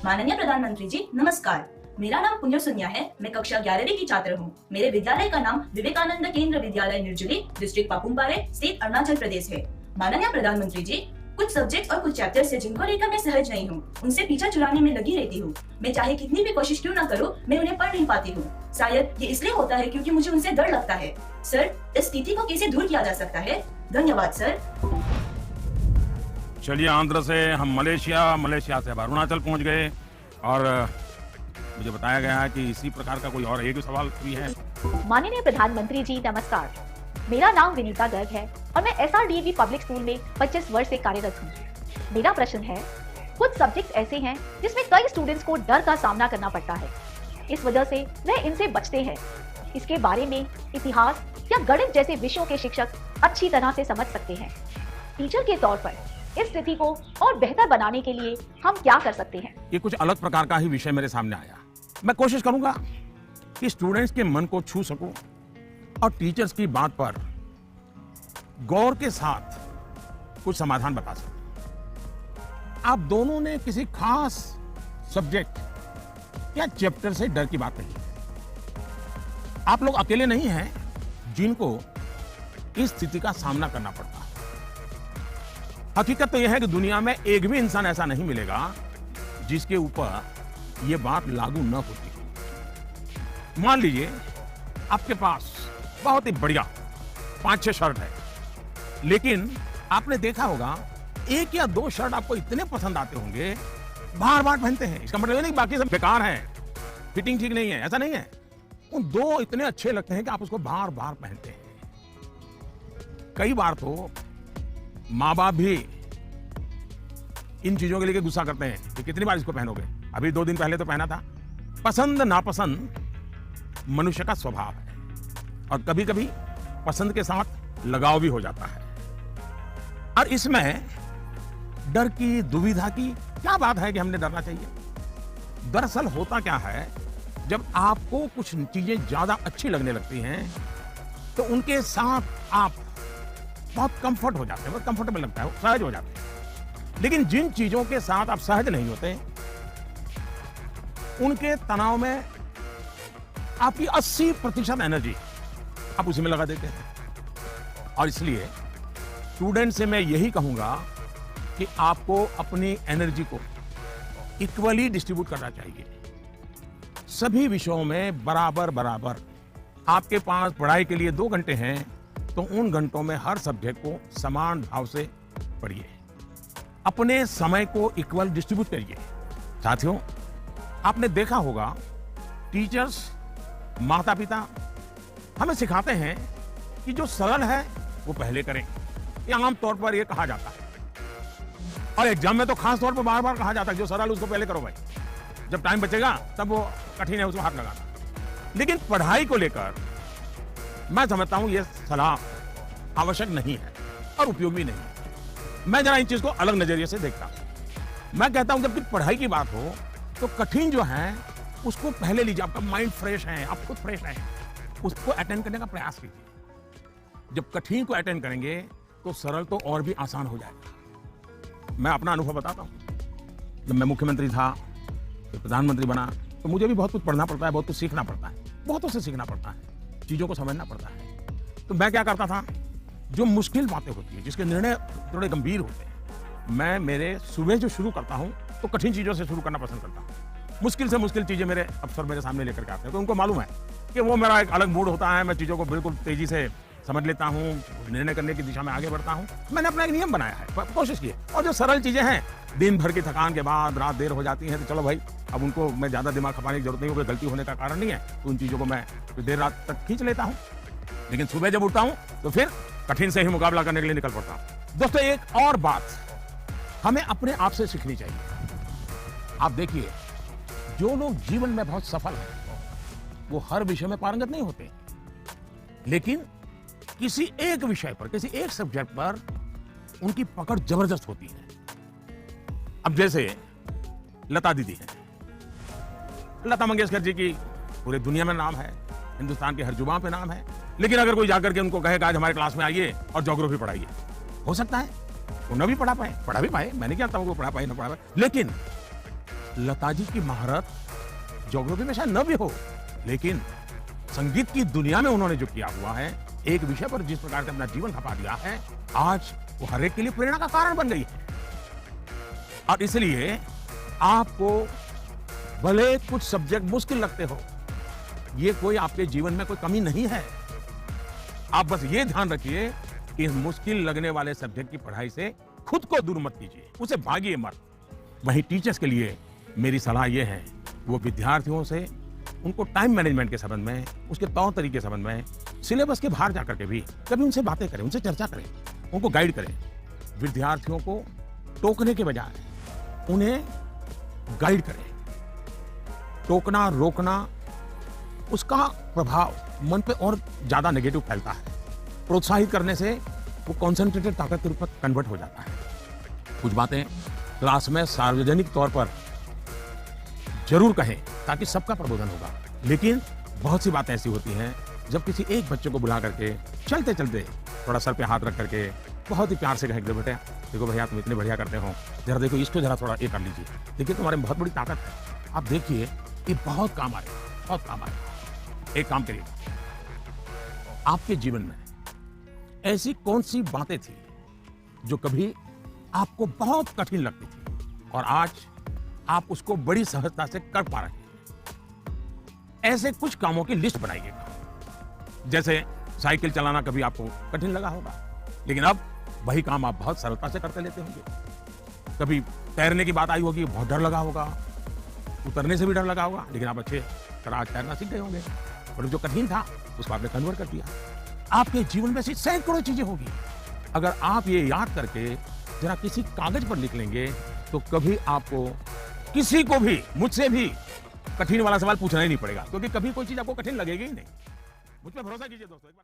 माननीय प्रधानमंत्री जी नमस्कार। मेरा नाम पुण्य सुन्या है। मैं कक्षा 11वीं की छात्र हूँ। मेरे विद्यालय का नाम विवेकानंद केंद्र विद्यालय निर्जुली, डिस्ट्रिक्ट पापुमपारे, स्टेट अरुणाचल प्रदेश है। माननीय प्रधानमंत्री जी, कुछ सब्जेक्ट और कुछ चैप्टर्स है जिनको लेकर मैं सहज नहीं हूँ, उनसे पीछा छुड़ाने में लगी रहती हूँ। मैं चाहे कितनी भी कोशिश क्यों ना करूँ, मैं उन्हें पढ़ नहीं पाती हूँ। शायद ये इसलिए होता है क्योंकि मुझे उनसे डर लगता है। सर, इस स्थिति को कैसे दूर किया जा सकता है? धन्यवाद सर। चलिए, आंध्र से हम मलेशिया से अब अरुणाचल पहुंच गए और मुझे बताया गया है कि इसी प्रकार का कोई और एक सवाल भी है। माननीय प्रधानमंत्री जी नमस्कार। मेरा नाम विनीता गर्ग है और मैं SRDV पब्लिक स्कूल में 25 वर्ष से कार्यरत हूँ। मेरा प्रश्न है, कुछ सब्जेक्ट्स ऐसे हैं जिसमें कई स्टूडेंट्स को डर का सामना करना पड़ता है। इस वजह से वह इनसे बचते हैं। इसके बारे में इतिहास या गणित जैसे विषयों के शिक्षक अच्छी तरह से समझ सकते हैं। टीचर के तौर पर इस स्थिति को और बेहतर बनाने के लिए हम क्या कर सकते हैं? ये कुछ अलग प्रकार का ही विषय मेरे सामने आया। मैं कोशिश करूंगा कि स्टूडेंट्स के मन को छू सकूं और टीचर्स की बात पर गौर के साथ कुछ समाधान बता सकूं। आप दोनों ने किसी खास सब्जेक्ट या चैप्टर से डर की बात कही। आप लोग अकेले नहीं हैं जिनको इस स्थिति का सामना करना पड़ता है। हकीकत तो यह है कि दुनिया में एक भी इंसान ऐसा नहीं मिलेगा जिसके ऊपर यह बात लागू न होती। मान लीजिए आपके पास बहुत ही बढ़िया 5-6 शर्ट है, लेकिन आपने देखा होगा 1 या 2 शर्ट आपको इतने पसंद आते होंगे, बार बार पहनते हैं। इसका मतलब नहीं बाकी सब बेकार हैं, फिटिंग ठीक नहीं है, ऐसा नहीं है। उन 2 इतने अच्छे लगते हैं कि आप उसको बार बार पहनते हैं। कई बार तो माँ बाप भी इन चीजों के लिए गुस्सा करते हैं कि कितनी बार इसको पहनोगे। अभी 2 दिन पहले तो पहना था। पसंद नापसंद मनुष्य का स्वभाव है और कभी कभी पसंद के साथ लगाव भी हो जाता है। और इसमें डर की, दुविधा की क्या बात है कि हमने डरना चाहिए? दरअसल होता क्या है, जब आपको कुछ चीजें ज्यादा अच्छी लगने लगती हैं तो उनके साथ आप बहुत कंफर्ट हो जाते हैं, बहुत कंफर्टेबल लगता है, सहज हो जाते हैं। लेकिन जिन चीजों के साथ आप सहज नहीं होते, उनके तनाव में आपकी 80% एनर्जी आप उसी में लगा देते हैं। और इसलिए स्टूडेंट से मैं यही कहूंगा कि आपको अपनी एनर्जी को इक्वली डिस्ट्रीब्यूट करना चाहिए। सभी विषयों में बराबर बराबर। आपके पास पढ़ाई के लिए 2 घंटे हैं तो उन घंटों में हर सब्जेक्ट को समान भाव से पढ़िए। अपने समय को इक्वल डिस्ट्रीब्यूट करिए। साथियों, आपने देखा होगा टीचर्स, माता पिता हमें सिखाते हैं कि जो सरल है वो पहले करें। ये आम तौर पर ये कहा जाता है और एग्जाम में तो खास तौर पर बार बार कहा जाता है जो सरल उसको पहले करो भाई, जब टाइम बचेगा तब वो कठिन है उसको हाथ लगाना। लेकिन पढ़ाई को लेकर मैं समझता हूं ये सलाह आवश्यक नहीं है और उपयोगी नहीं है। मैं जरा इन चीज को अलग नजरिए से देखता हूं। मैं कहता हूं जब पढ़ाई की बात हो तो कठिन जो है उसको पहले लीजिए। आपका माइंड फ्रेश है, आप खुद फ्रेश हैं, उसको अटेंड करने का प्रयास कीजिए। जब कठिन को अटेंड करेंगे तो सरल तो और भी आसान हो जाएगा। मैं अपना अनुभव बताता हूं। जब मैं मुख्यमंत्री था, तो प्रधानमंत्री बना, तो मुझे भी बहुत कुछ पढ़ना पड़ता है, बहुत कुछ सीखना पड़ता है, बहुतों से सीखना पड़ता है, चीजों को समझना पड़ता है। तो मैं क्या करता था, जो मुश्किल बातें होती है, जिसके निर्णय थोड़े गंभीर होते हैं, मैं मेरे सुबह जो शुरू करता हूं तो कठिन चीजों से शुरू करना पसंद करता हूं। मुश्किल से मुश्किल चीजें मेरे अफसर मेरे सामने लेकर के आते हैं, तो उनको मालूम है कि वो मेरा एक अलग मूड होता है। मैं चीजों को बिल्कुल तेजी से समझ लेता हूं, निर्णय करने की दिशा में आगे बढ़ता हूं। मैंने अपना एक नियम बनाया है, कोशिश की है। और जो सरल चीजें हैं, दिन भर की थकान के बाद रात देर हो जाती है तो चलो भाई, अब उनको मैं ज्यादा दिमाग खपाने की जरूरत नहीं, कोई गलती होने का कारण नहीं है, तो उन चीजों को मैं देर रात तक खींच लेता हूं। लेकिन सुबह जब उठता हूं तो फिर कठिन से ही मुकाबला करने के लिए निकल पड़ता हूं। दोस्तों, एक और बात हमें अपने आप से सीखनी चाहिए। आप देखिए, जो लोग जीवन में बहुत सफल हैं वो हर विषय में पारंगत नहीं होते, लेकिन किसी एक विषय पर, किसी एक सब्जेक्ट पर उनकी पकड़ जबरदस्त होती है। अब जैसे लता दीदी हैं, लता मंगेशकर जी की पूरी दुनिया में नाम है, हिंदुस्तान की हर जुबान पे नाम है। लेकिन अगर कोई जाकर के उनको कहेगा आज हमारे क्लास में आइए और ज्योग्राफी पढ़ाइए, हो सकता है वो न भी पढ़ा पाए, पढ़ा भी पाए, मैंने क्या कहता हूं वो पढ़ा पाए न पढ़ा पाए, लेकिन लता जी की महारत ज्योग्राफी में शायद न भी हो, लेकिन संगीत की दुनिया में उन्होंने जो किया हुआ है, एक विषय पर जिस प्रकार से अपना जीवन खपा दिया है, आज वो हर एक के लिए प्रेरणा का कारण बन गई है। और इसलिए आपको भले कुछ सब्जेक्ट मुश्किल लगते हो, ये कोई आपके जीवन में कोई कमी नहीं है। आप बस ये ध्यान रखिए कि इस मुश्किल लगने वाले सब्जेक्ट की पढ़ाई से खुद को दूर मत कीजिए, उसे भागिए मत। वहीं टीचर्स के लिए मेरी सलाह ये है, वो विद्यार्थियों से उनको टाइम मैनेजमेंट के संबंध में, उसके तौर तरीके के संबंध में, सिलेबस के बाहर जाकर के भी कभी उनसे बातें करें, उनसे चर्चा करें, उनको गाइड करें। विद्यार्थियों को टोकने के बजाय उन्हें गाइड करें। टोकना, रोकना, उसका प्रभाव मन पे और ज्यादा नेगेटिव फैलता है। प्रोत्साहित करने से वो कॉन्सेंट्रेटेड ताकत के रूप में कन्वर्ट हो जाता है। कुछ बातें क्लास में सार्वजनिक तौर पर जरूर कहें ताकि सबका प्रबोधन होगा, लेकिन बहुत सी बातें ऐसी होती हैं जब किसी एक बच्चे को बुला करके चलते चलते थोड़ा सर पे हाथ रख करके बहुत ही प्यार से कहें, बेटे देखो भैया तुम इतने बढ़िया करते हो, जरा देखो इसको जरा थोड़ा ये कर लीजिए, देखिए तुम्हारे में बहुत बड़ी ताकत है, आप देखिए ये बहुत काम आएगा, बहुत काम आएगा। एक काम करिए, आपके जीवन में ऐसी कौन सी बातें थी जो कभी आपको बहुत कठिन लगती थी और आज आप उसको बड़ी सहजता से कर पा रहे हैं? ऐसे कुछ कामों की लिस्ट बनाइएगा। जैसे साइकिल चलाना कभी आपको कठिन लगा होगा, लेकिन अब वही काम आप बहुत सरलता से करते लेते होंगे। कभी तैरने की बात आई होगी, बहुत डर लगा होगा, उतरने से भी डर लगा होगा, लेकिन आप अच्छे तरह आज तैरना सीख गए होंगे और जो कठिन था उसको आपने कन्वर्ट कर दिया। आपके जीवन में ऐसी सैकड़ों चीजें होगी। अगर आप ये याद करके जरा किसी कागज पर लिख लेंगे तो कभी आपको किसी को भी, मुझसे भी कठिन वाला सवाल पूछना ही नहीं पड़ेगा, क्योंकि कभी कोई चीज आपको कठिन लगेगी ही नहीं। मुझ पर भरोसा कीजिए दोस्तों।